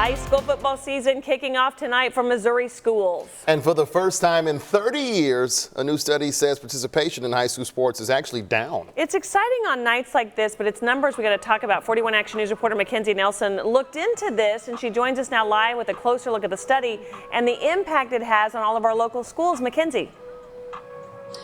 High school football season kicking off tonight for Missouri schools. And for the first time in 30 years, a new study says participation in high school sports is actually down. It's exciting on nights like this, but it's numbers we got to talk about. 41 Action News reporter Mackenzie Nelson looked into this, and she joins us now live with a closer look at the study and the impact it has on all of our local schools. Mackenzie.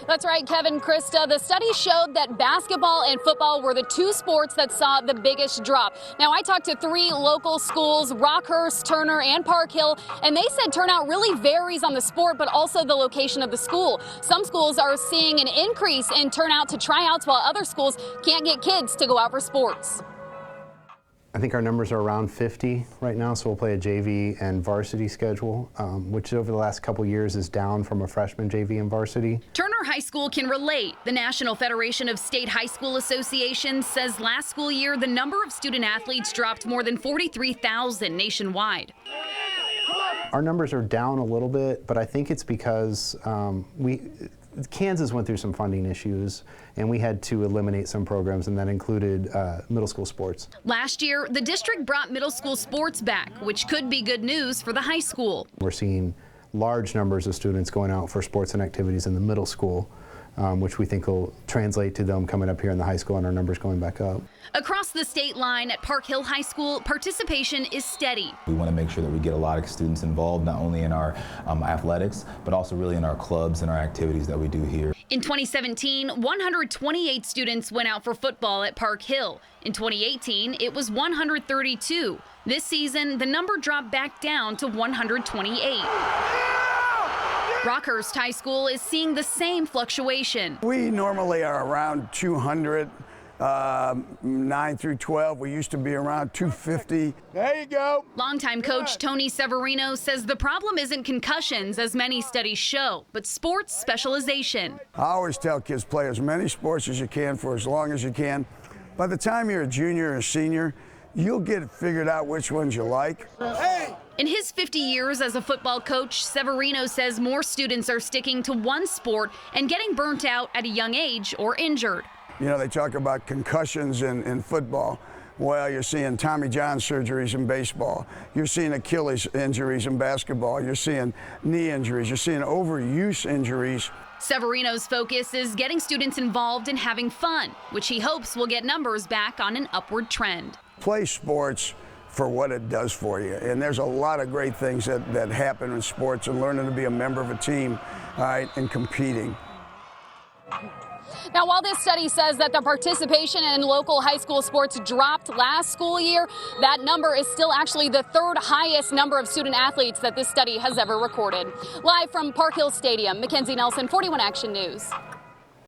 That's right, Kevin, Krista. The study showed that basketball and football were the two sports that saw the biggest drop. Now, I talked to 3 local schools, Rockhurst, Turner, and Park Hill, and they said turnout really varies on the sport, but also the location of the school. Some schools are seeing an increase in turnout to tryouts, while other schools can't get kids to go out for sports. I think our numbers are around 50 right now, so we'll play a JV and varsity schedule, which over the last couple years is down from a freshman JV and varsity. Turner High School can relate. The National Federation of State High School Associations says last school year the number of student athletes dropped more than 43,000 nationwide. Our numbers are down a little bit, but I think it's because Kansas went through some funding issues, and we had to eliminate some programs, and that included middle school sports. Last year, the district brought middle school sports back, which could be good news for the high school. We're seeing large numbers of students going out for sports and activities in the middle school, which we think will translate to them coming up here in the high school and our numbers going back up. Across the state line at Park Hill High School, participation is steady. We want to make sure that we get a lot of students involved, not only in our athletics, but also really in our clubs and our activities that we do here. In 2017, 128 students went out for football at Park Hill. In 2018, it was 132. This season, the number dropped back down to 128. Rockhurst High School is seeing the same fluctuation. We normally are around 200, 9 through 12. We used to be around 250. There you go. Longtime coach Tony Severino says the problem isn't concussions, as many studies show, but sports specialization. I always tell kids, play as many sports as you can for as long as you can. By the time you're a junior or a senior, you'll get figured out which ones you like. Hey! In his 50 years as a football coach, Severino says more students are sticking to one sport and getting burnt out at a young age or injured. You know, they talk about concussions in football. Well, you're seeing Tommy John surgeries in baseball. You're seeing Achilles injuries in basketball. You're seeing knee injuries. You're seeing overuse injuries. Severino's focus is getting students involved and having fun, which he hopes will get numbers back on an upward trend. Play sports for what it does for you. And there's a lot of great things that happen in sports, and learning to be a member of a team, all right, and competing. Now, while this study says that the participation in local high school sports dropped last school year, that number is still actually the 3rd highest number of student athletes that this study has ever recorded. Live from Park Hill Stadium, Mackenzie Nelson, 41 Action News.